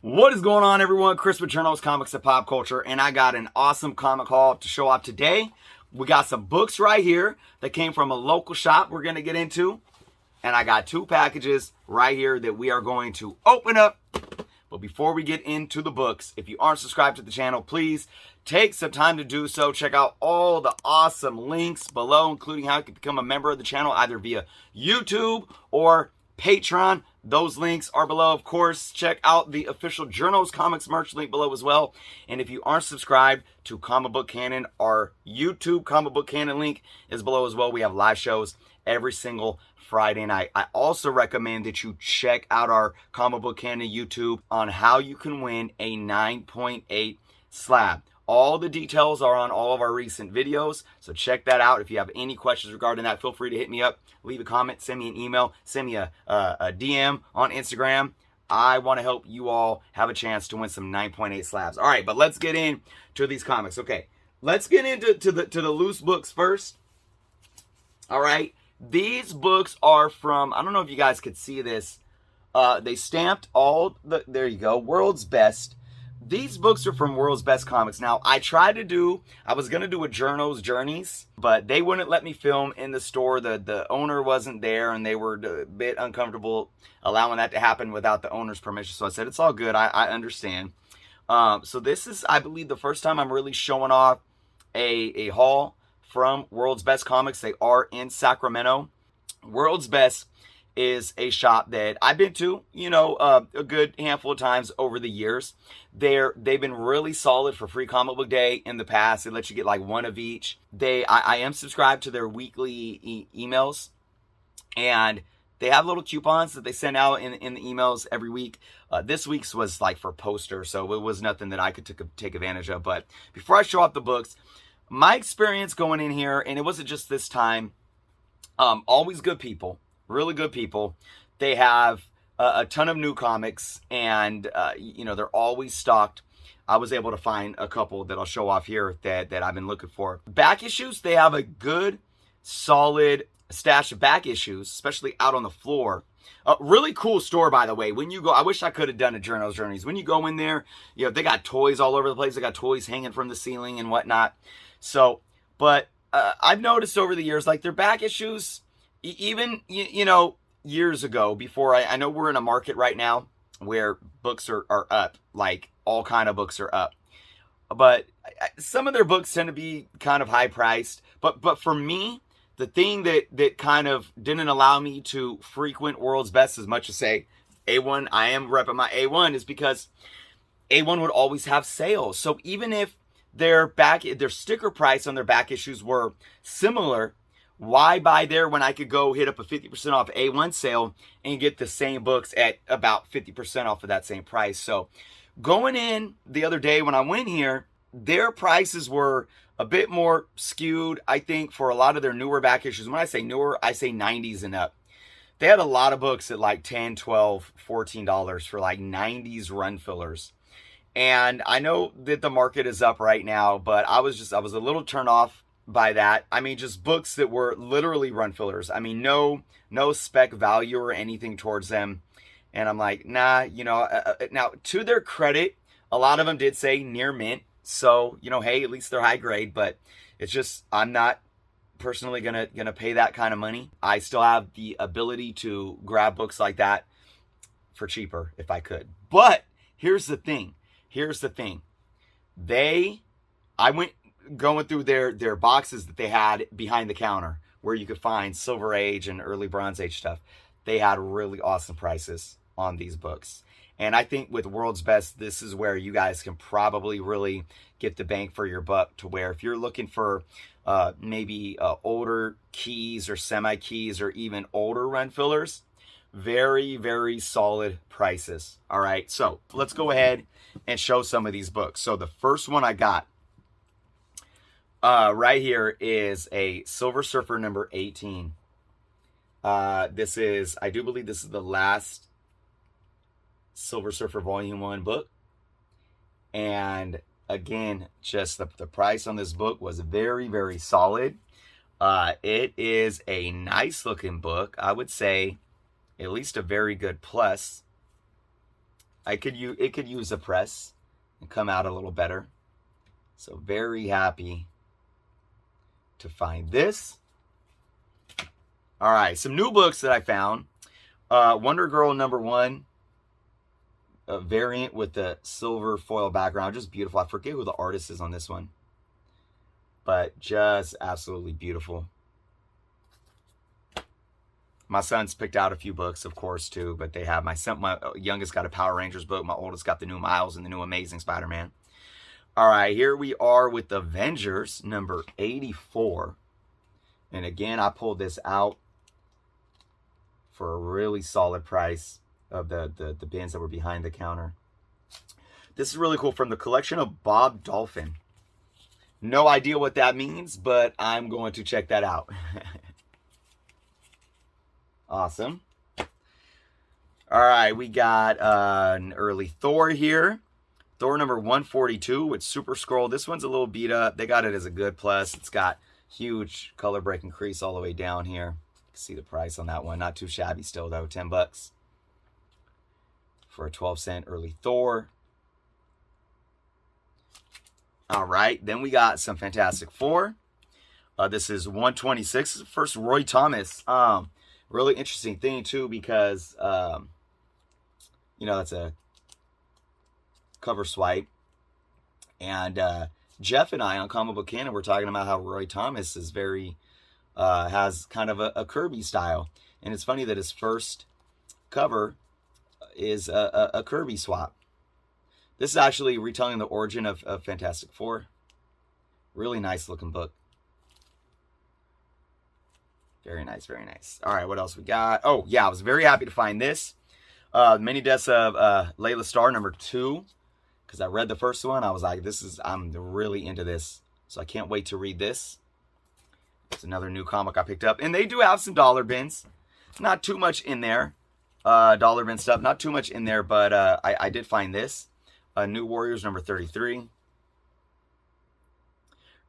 What is going on, everyone? Chris with Journals, Comics, and Pop Culture, and I got an awesome comic haul to show off today. We got some books right here that came from a local shop we're going to get into, and I got two packages right here that we are going to open up. But before we get into the books, if you aren't subscribed to the channel, please take some time to do so. Check out all the awesome links below, including how you can become a member of the channel either via YouTube or Patreon. Those links are below. Of course, check out the official Journals Comics merch link below as well. And if you aren't subscribed to Comic Book Canon, our YouTube Comic Book Canon link is below as well. We have live shows every single Friday night. I also recommend that you check out our Comic Book Canon YouTube on how you can win a 9.8 slab. All the details are on all of our recent videos, so check that out. If you have any questions regarding that, feel free to hit me up, leave a comment, send me an email, send me a DM on Instagram. I want to help you all have a chance to win some 9.8 slabs. All right, but let's get into these comics. Okay, let's get into the loose books first. All right, these books are from, I don't know if you guys could see this. They stamped all the, there you go, World's Best. These books are from World's Best Comics. Now, I was going to do a Journos Journeys, but they wouldn't let me film in the store. The owner wasn't there, and they were a bit uncomfortable allowing that to happen without the owner's permission. So I said, it's all good. I understand. So this is, I believe, the first time I'm really showing off a haul from World's Best Comics. They are in Sacramento. World's Best is a shop that I've been to, a good handful of times over the years. They've been really solid for Free Comic Book Day in the past. They let you get like one of each. I am subscribed to their weekly emails, and they have little coupons that they send out in the emails every week. This week's was like for posters, so it was nothing that I could take advantage of. But before I show off the books, my experience going in here, and it wasn't just this time, always good people. Really good people. They have a ton of new comics, and they're always stocked. I was able to find a couple that I'll show off here that I've been looking for. Back issues, they have a good, solid stash of back issues, especially out on the floor. Really cool store, by the way. When you go, I wish I could have done a Journos Journeys. When you go in there, they got toys all over the place. They got toys hanging from the ceiling and whatnot. So, but I've noticed over the years, like their back issues, even, years ago, before, I know we're in a market right now where books are up, like all kind of books are up. But some of their books tend to be kind of high priced. But for me, the thing that kind of didn't allow me to frequent World's Best as much as, say, A1, I am repping my A1, is because A1 would always have sales. So even if their sticker price on their back issues were similar, why buy there when I could go hit up a 50% off A1 sale and get the same books at about 50% off of that same price? So going in the other day when I went here, their prices were a bit more skewed, I think, for a lot of their newer back issues. When I say newer, I say 90s and up. They had a lot of books at like $10, $12, $14 for like 90s run fillers. And I know that the market is up right now, but I was a little turned off by that. I mean, just books that were literally run fillers. I mean, no spec value or anything towards them. And I'm like, nah, now to their credit, a lot of them did say near mint. So, hey, at least they're high grade, but it's just, I'm not personally gonna pay that kind of money. I still have the ability to grab books like that for cheaper if I could. But here's the thing. I went going through their boxes that they had behind the counter where you could find Silver Age and early Bronze Age stuff. They had really awesome prices on these books. And I think with World's Best, this is where you guys can probably really get the bang for your buck, to where if you're looking for maybe older keys or semi-keys or even older run fillers, very, very solid prices. All right, so let's go ahead and show some of these books. So the first one I got right here is a Silver Surfer number 18. I do believe this is the last Silver Surfer Volume 1 book. And again, just the price on this book was very, very solid. It is a nice looking book. I would say at least a very good plus. it could use a press and come out a little better. So very happy to find this. All right, some new books that I found. Wonder Girl #1, a variant with the silver foil background, just beautiful. I forget who the artist is on this one, but just absolutely beautiful. My son's picked out a few books, of course, too, but they have my youngest got a Power Rangers book, my oldest got the new Miles and the new Amazing Spider-Man. All right, here we are with Avengers #84. And again, I pulled this out for a really solid price of the bins that were behind the counter. This is really cool, from the collection of Bob Dolphin. No idea what that means, but I'm going to check that out. Awesome. All right, we got an early Thor here. Thor #142 with Super Scroll. This one's a little beat up. They got it as a good plus. It's got huge color breaking crease all the way down here. You can see the price on that one. Not too shabby still, though. $10 for a 12-cent early Thor. All right, then we got some Fantastic Four. This is 126. First, Roy Thomas. Really interesting thing, too, because, you know, it's a cover swipe. And Jeff and I on Comic Book Canon were talking about how Roy Thomas is very, has kind of a Kirby style. And it's funny that his first cover is a Kirby swap. This is actually retelling the origin of Fantastic Four. Really nice looking book. Very nice, very nice. All right, what else we got? Oh, yeah, I was very happy to find this. Many Deaths of Layla Starr #2. Because I read the first one. I was like, I'm really into this. So I can't wait to read this. It's another new comic I picked up. And they do have some dollar bins. Not too much in there. Dollar bin stuff. Not too much in there. But I did find this. New Warriors #33.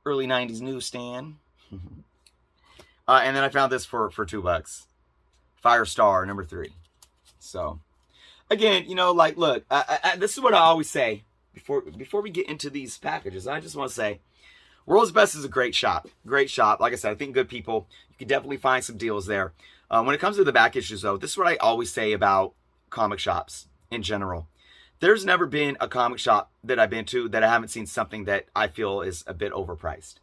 Early 90s newsstand. And then I found this for $2. Firestar #3. So, again, you know, like, look, this is what I always say before we get into these packages. I just want to say, World's Best is a great shop. Great shop. Like I said, I think good people. You can definitely find some deals there. When it comes to the back issues, though, this is what I always say about comic shops in general. There's never been a comic shop that I've been to that I haven't seen something that I feel is a bit overpriced.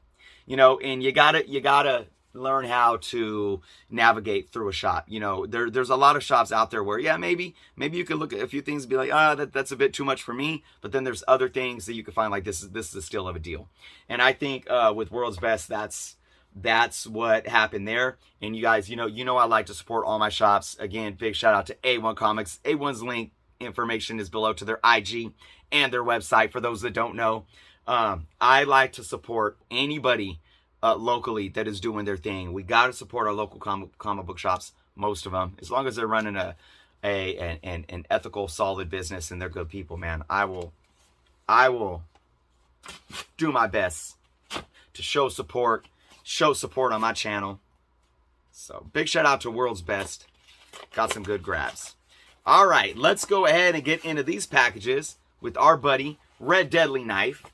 You know, and you gotta learn how to navigate through a shop. You know, there's a lot of shops out there where, yeah, maybe you can look at a few things and be like, that's a bit too much for me. But then there's other things that you can find like this is a steal of a deal. And I think with World's Best, that's what happened there. And you guys, you know, I like to support all my shops. Again, big shout out to A1 Comics. A1's link information is below to their IG and their website. For those that don't know, I like to support anybody locally that is doing their thing. We got to support our local comic book shops, most of them, as long as they're running an ethical, solid business and they're good people, man. I will do my best to show support on my channel. So big shout out to World's Best. Got some good grabs. All right, let's go ahead and get into these packages with our buddy Red Deadly Knife.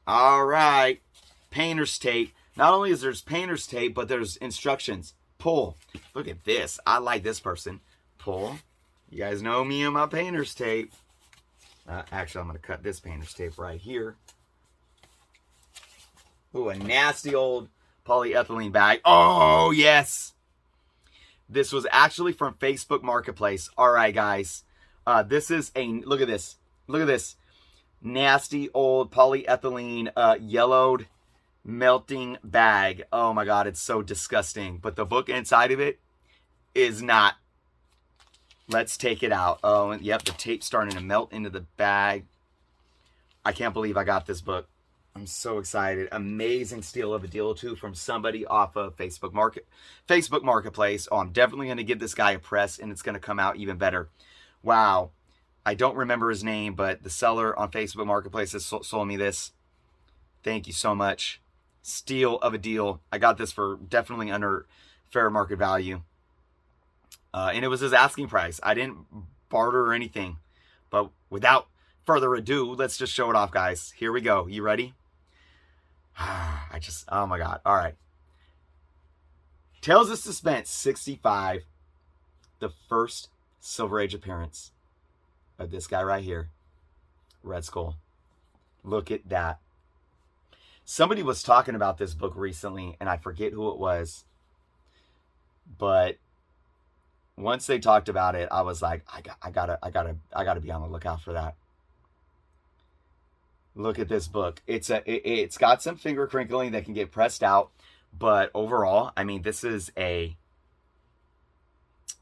All right, painter's tape. Not only is there's painter's tape, but there's instructions. Pull. Look at this. I like this person. Pull. You guys know me and my painter's tape. Actually, I'm going to cut this painter's tape right here. Ooh, a nasty old polyethylene bag. Oh, yes. This was actually from Facebook Marketplace. All right, guys. This is look at this. Look at this. Nasty old polyethylene yellowed melting bag. Oh my God, it's so disgusting. But the book inside of it is not. Let's take it out. Oh, yep, the tape's starting to melt into the bag. I can't believe I got this book. I'm so excited. Amazing steal of a deal, too, from somebody off of Facebook Marketplace. Oh, I'm definitely going to give this guy a press, and it's going to come out even better. Wow. I don't remember his name, but the seller on Facebook Marketplace has sold me this. Thank you so much. Steal of a deal. I got this for definitely under fair market value. And it was his asking price. I didn't barter or anything. But without further ado, let's just show it off, guys. Here we go. You ready? Oh my God. All right. Tales of Suspense 65. The first Silver Age appearance of this guy right here. Red Skull. Look at that. Somebody was talking about this book recently, and I forget who it was. But once they talked about it, I was like, I gotta be on the lookout for that. Look at this book. It's got some finger crinkling that can get pressed out, but overall, I mean, this is a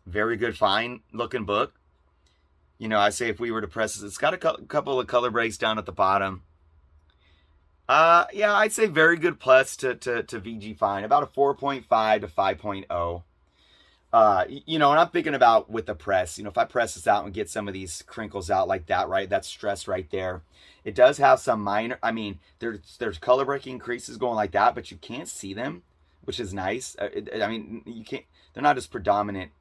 very good, fine looking book. You know, I say if we were to press this, it's got a couple of color breaks down at the bottom. Yeah, I'd say very good plus to VG fine, about a 4.5 to 5.0. You know, and I'm thinking about with the press, you know, if I press this out and get some of these crinkles out like that, right, that's stress right there. It does have some minor, I mean, there's color breaking creases going like that, but you can't see them, which is nice. I mean, you can't, they're not as predominant.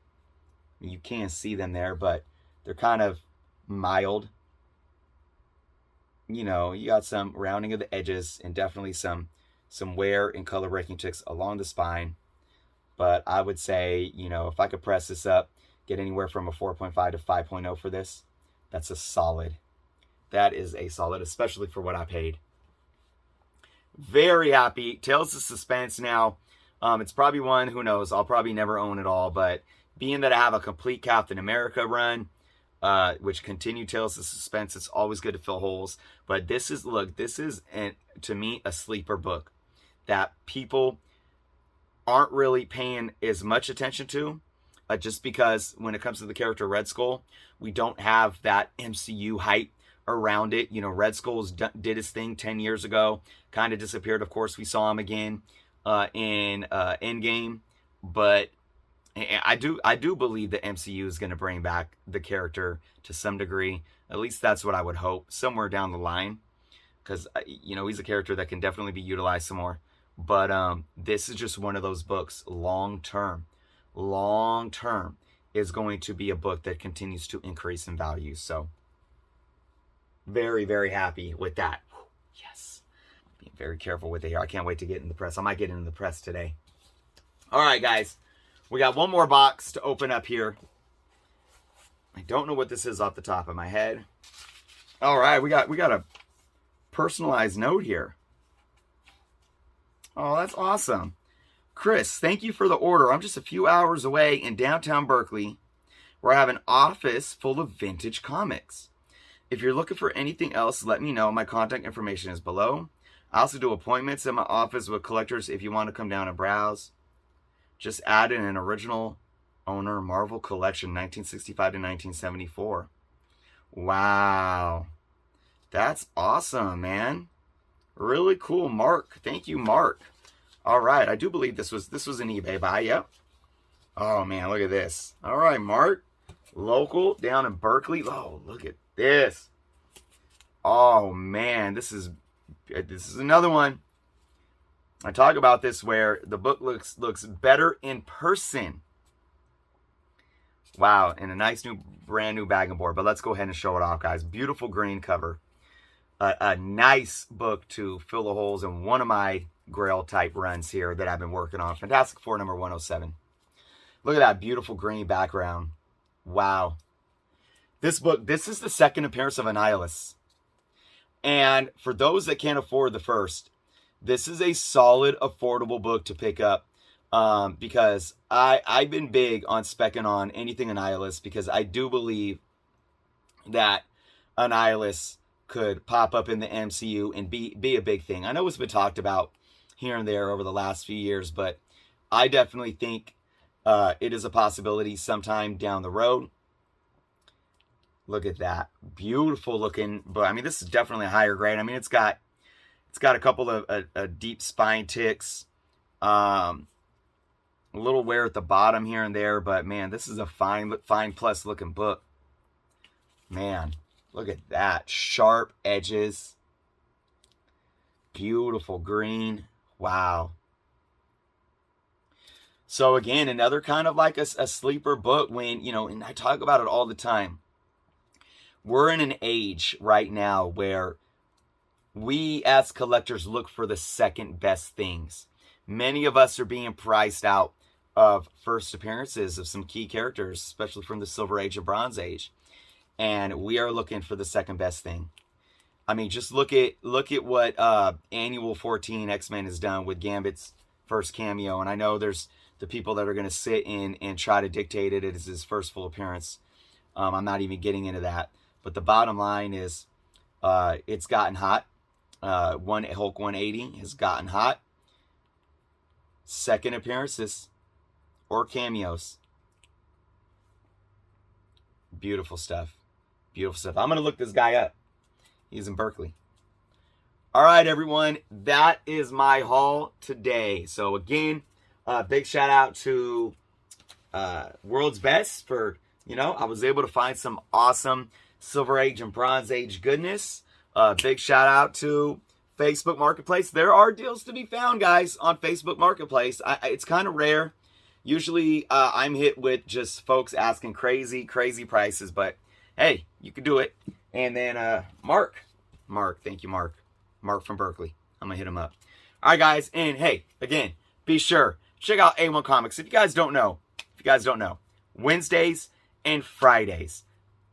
You can't see them there, but they're kind of mild. You know, you got some rounding of the edges and definitely some wear and color breaking ticks along the spine. But I would say, you know, if I could press this up, get anywhere from a 4.5 to 5.0 for this, that's a solid. That is a solid, especially for what I paid. Very happy. Tales of Suspense now. It's probably one, who knows, I'll probably never own it all, but being that I have a complete Captain America run, which continue Tales of Suspense, it's always good to fill holes. But this is, look, this is, to me, a sleeper book that people aren't really paying as much attention to, just because when it comes to the character Red Skull, we don't have that MCU hype around it. You know, Red Skull did his thing 10 years ago, kind of disappeared. Of course, we saw him again in Endgame, but I do believe the MCU is going to bring back the character to some degree. At least that's what I would hope, somewhere down the line, because, you know, he's a character that can definitely be utilized some more. But this is just one of those books, long term is going to be a book that continues to increase in value. So very, very happy with that. Yes. Being very careful with it here. I can't wait to get in the press. I might get into the press today. All right, guys. We got one more box to open up here. I don't know what this is off the top of my head. All right, we got a personalized note here. Oh, that's awesome. Chris, thank you for the order. I'm just a few hours away in downtown Berkeley, where I have an office full of vintage comics. If you're looking for anything else, let me know. My contact information is below. I also do appointments in my office with collectors if you want to come down and browse. Just add in an original owner Marvel collection, 1965 to 1974. Wow. That's awesome, man. Really cool, Mark. Thank you, Mark. All right, I do believe this was an eBay buy. Yep. Oh man, look at this. All right, Mark, local down in Berkeley. Oh, look at this. Oh man, this is another one. I talk about this where the book looks better in person. Wow, and a nice brand new bag and board. But let's go ahead and show it off, guys. Beautiful green cover. A nice book to fill the holes in one of my Grail type runs here that I've been working on. Fantastic Four number 107. Look at that beautiful green background. Wow. This book, this is the second appearance of Annihilus. And for those that can't afford the first, this is a solid, affordable book to pick up. Because I've been big on specking on anything Annihilus, because I do believe that Annihilus could pop up in the MCU and be a big thing. I know it's been talked about here and there over the last few years, but I definitely think it is a possibility sometime down the road. Look at that. Beautiful looking, but I mean, this is definitely a higher grade. I mean, it's got a couple of deep spine ticks, a little wear at the bottom here and there, but man, this is a fine plus looking book. Man, look at that. Sharp edges. Beautiful green. Wow. So again, another kind of like a sleeper book when, you know, and I talk about it all the time. We're in an age right now where we as collectors look for the second best things. Many of us are being priced out of first appearances of some key characters, especially from the Silver Age and Bronze Age. And we are looking for the second best thing. I mean, just look at what Annual 14 X-Men has done with Gambit's first cameo. And I know there's the people that are going to sit in and try to dictate it as his first full appearance. I'm not even getting into that. But the bottom line is it's gotten hot. Hulk 180 has gotten hot. Second appearances or cameos. Beautiful stuff. Beautiful stuff. I'm going to look this guy up. He's in Berkeley. All right, everyone. That is my haul today. So again, big shout out to World's Best for, you know, I was able to find some awesome Silver Age and Bronze Age goodness. Big shout out to Facebook Marketplace. There are deals to be found, guys, on Facebook Marketplace. It's kind of rare. Usually I'm hit with just folks asking crazy prices, but hey, you can do it. And then Mark, thank you, Mark from Berkeley. I'm gonna hit him up. All right, guys, and hey, again, be sure check out A1 Comics. If you guys don't know, Wednesdays and Fridays,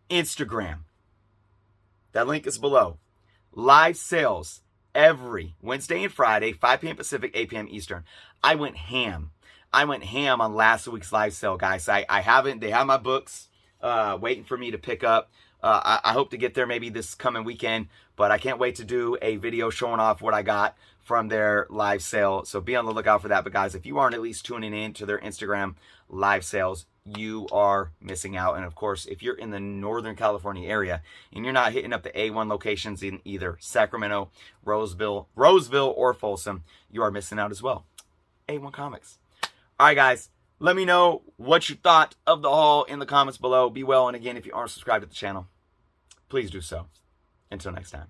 Instagram. That link is below. Live sales every Wednesday and Friday, 5 p.m. Pacific, 8 p.m. Eastern. I went ham on last week's live sale, guys. They have my books waiting for me to pick up. I hope to get there maybe this coming weekend, but I can't wait to do a video showing off what I got from their live sale. So be on the lookout for that. But guys, if you aren't at least tuning in to their Instagram live sales, you are missing out. And of course, if you're in the Northern California area and you're not hitting up the A1 locations in either Sacramento, Roseville, or Folsom, you are missing out as well. A1 Comics. All right, guys. Let me know what you thought of the haul in the comments below. Be well, and again, if you aren't subscribed to the channel, please do so. Until next time.